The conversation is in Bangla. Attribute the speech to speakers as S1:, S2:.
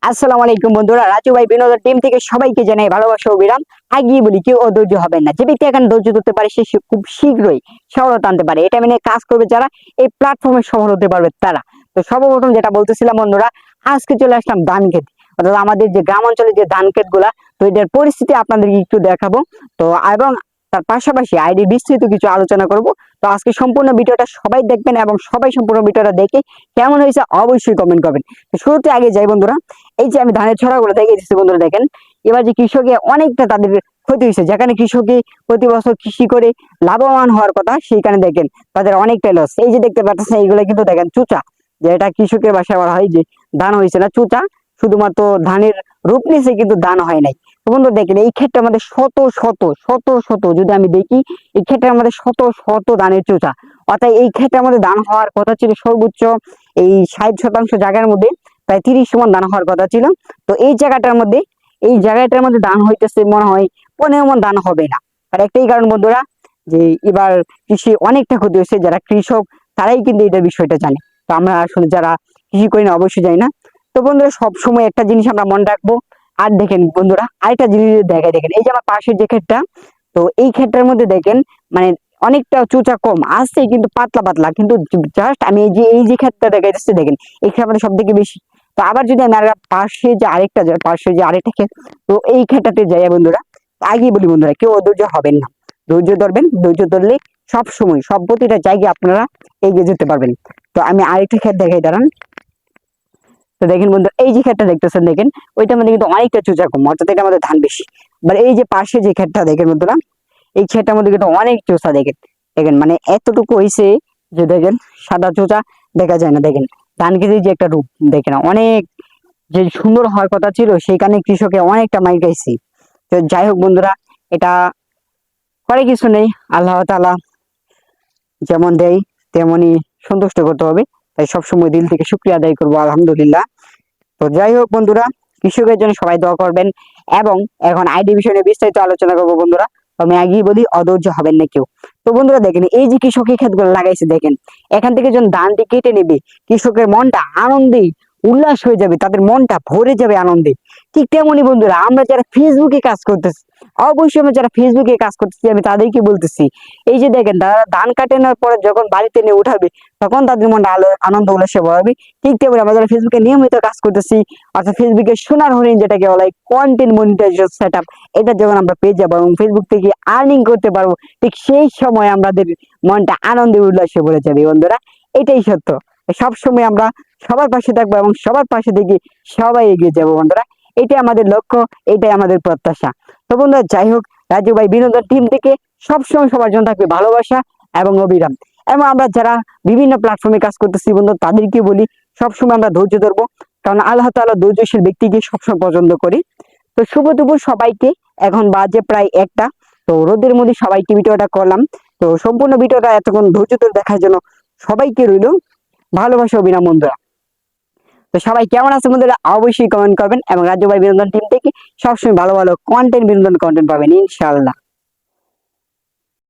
S1: আসসালামু আলাইকুম বন্ধুরা, রাজু ভাই বিনোদন টিম থেকে সবাইকে জানাই ভালোবাসা ও বিরাম। আগিয়ে বলি, কেউ অধৈর্য হবেন না। যে ব্যক্তি এখন ধৈর্য ধরতে পারে সে খুব শীঘ্রই সফলতা আনতে পারে। এটা মেনে কাজ করবে যারা, এই প্ল্যাটফর্মে সফল হতে পারবে তারা। তো সর্বপ্রথম যেটা বলতেছিলাম বন্ধুরা, আজকে চলে আসলাম ধান ক্ষেত, অর্থাৎ আমাদের যে গ্রাম অঞ্চলে যে ধান ক্ষেত গুলা, তো এটার পরিস্থিতি আপনাদেরকে একটু দেখাবো। তো এবং তার পাশাপাশি আইডি বিস্তৃত কিছু আলোচনা করব। তো আজকে সম্পূর্ণ ভিডিওটা সবাই দেখবেন এবং সবাই সম্পূর্ণ ভিডিওটা দেখে কেমন হয়েছে অবশ্যই কমেন্ট করবেন। তো শুরুতে আগে যাই বন্ধুরা, এই যে আমি ধানের ছড়াগুলো দেখে দিচ্ছি বন্ধুরা, দেখেন এবার যে কৃষকে অনেকটা তাদের ক্ষতি হয়েছে। যেখানে কৃষকে প্রতি বছর কৃষি করে লাভবান হওয়ার কথা, সেইখানে দেখেন তাদের অনেকটা লস। এই যে দেখতে পাচ্ছেন, এইগুলো কিন্তু দেখেন চুচা, যে এটা কৃষকের ভাষায় বলা হয় যে ধান হয়েছে না, চুচা। শুধুমাত্র ধানের রূপ নিয়েছে কিন্তু ধান হয় নাই। তো বন্ধু দেখেন, এই ক্ষেত্রে আমাদের শত শত শত শত যদি আমি দেখি, এই ক্ষেত্রে আমাদের শত শত ধানের চুচা। অর্থাৎ এই ক্ষেত্রে আমাদের ধান হওয়ার কথা ছিল সর্বোচ্চ এই 60% জায়গার মধ্যে প্রায় 30 মণ ধান হওয়ার কথা ছিল। তো এই জায়গাটার মধ্যে ধান হইতেছে মনে হয় 15 মণ ধান হবে না। আর একটাই কারণ বন্ধুরা, যে এবার কৃষি অনেকটা ক্ষতি হয়েছে। যারা কৃষক তারাই কিন্তু এটা বিষয়টা জানে। তো আমরা আসলে যারা কৃষি করি না অবশ্যই জানি না। তো বন্ধুরা, সবসময় একটা জিনিস আমরা মনে রাখবো। আর দেখেন বন্ধুরা, আরেকটা জিনিস দেখাই, দেখেন এই যে আমার পাশের যে ক্ষেতটা, তো এই ক্ষেতটার মধ্যে দেখেন মানে অনেকটা চুচা কম আসছে, কিন্তু পাতলা পাতলা। কিন্তু জাস্ট আমি এই যে ক্ষেতটা দেখাইতেছি, দেখেন এই ক্ষেত আমাদের সব থেকে বেশি। তো আবার যদি আমি পাশে যে আরেকটা ক্ষেত, তো এই ক্ষেতটাতে যাই বন্ধুরা। আগেই বলি বন্ধুরা, কেউ অধৈর্য হবেন না, ধৈর্য ধরবেন। ধৈর্য ধরলে সব সময় সব প্রতিটা জায়গায় আপনারা এগিয়ে যেতে পারবেন। তো আমি আরেকটা ক্ষেত দেখাই, দাঁড়ান। তো দেখেন বন্ধু, এই যে ক্ষেতটা দেখতেছেন, দেখেন ওইটার মধ্যে কিন্তু অনেকটা চুচা কম, অর্থাৎ এটা আমাদের ধান বেশি। মানে এই যে পাশে যে ক্ষেতটা দেখেন বন্ধুরা, এই ক্ষেতটার মধ্যে কিন্তু অনেক চোষা। দেখেন দেখেন মানে এতটুকু হয়েছে যে দেখেন সাদা চোচা দেখা যায় না। দেখেন ধান খেতের যে একটা রূপ, দেখেন অনেক যে সুন্দর হওয়ার কথা ছিল, সেখানে কৃষকে অনেকটা মাইর খাইছি। তো যাই হোক বন্ধুরা, এটা করে কিছু নেই, আল্লাহ তাআলা যেমন দেয় তেমনই সন্তুষ্ট করতে হবে। তাই সবসময় দিল থেকে শুকরিয়া আদায় করবো, আলহামদুলিল্লাহ। তো যাই হোক বন্ধুরা, কৃষকের জন্য সবাই দোয়া করবেন। এবং এখন আইডি বিষয়ে বিস্তারিত আলোচনা করবো বন্ধুরা। তো আমি আগেই বলি, অধৈর্য হবেন না কেউ। তো বন্ধুরা দেখেন, এই যে কৃষক এই ক্ষেতগুলো লাগাইছে, দেখেন এখান থেকে যখন ধানটি কেটে নেবে, কৃষকের মনটা আনন্দে উল্লাস হয়ে যাবে, তাদের মনটা ভরে যাবে আনন্দে। ঠিক তেমনি বন্ধুরা, আমরা যারা ফেসবুকে কাজ করতেছি, অবশ্যই আমরা যারা ফেসবুকে কাজ করতেছি, আমি তাদেরকে বলতেছি, এই যে দেখেন তারা ধান কাটানোর পরে যখন বাড়িতে নিয়ে উঠাবে, তখন তাদের মনটা আনন্দ উল্লাসে ভরাবে। ঠিক তেমনি আমরা যারা ফেসবুকে নিয়মিত কাজ করতেছি, অর্থাৎ ফেসবুকে সোনার হরিণ যেটাকে বলা হয় কন্টেন্ট মনিটাইজেশন সেটআপ, এটা যখন আমরা পেয়ে যাবো এবং ফেসবুক থেকে আর্নিং করতে পারবো, ঠিক সেই সময় আমাদের মনটা আনন্দে উল্লাসে ভরে যাবে বন্ধুরা। এটাই সত্য। সব সময় আমরা সবার পাশে থাকবো এবং সবার পাশে থেকে সবাই এগিয়ে যাবো বন্ধুরা। এটাই আমাদের লক্ষ্য, এটাই আমাদের প্রত্যাশা। তো বন্ধুরা, যাই হোক, রাজু ভাই বিনোদন টিম থেকে সবসময় সবার জন্য থাকবে ভালোবাসা এবং অবিরাম। এবং আমরা যারা বিভিন্ন প্ল্যাটফর্মে কাজ করতেছি বন্ধু, তাদেরকে বলি সবসময় আমরা ধৈর্য ধরবো, কারণ আল্লাহ তাআলা ধৈর্যশীল ব্যক্তিকে সবসময় পছন্দ করি। তো শুভ দুপুর সবাইকে। এখন বাজে প্রায় 1টা। তো রোদের মধ্যে সবাইকে ভিডিওটা করলাম। তো সম্পূর্ণ ভিডিওটা এতক্ষণ ধৈর্য ধরে দেখার জন্য সবাইকে রইল ভালোবাসা অবিরাম বন্ধুরা। তো সবাই কেমন আছে বন্ধুরা, অবশ্যই কমেন্ট করবেন। এবং রাজু ভাই বিনোদন টিম থেকে সবসময় ভালো ভালো কন্টেন্ট, বিনোদন কন্টেন্ট পাবেন ইনশাআল্লাহ।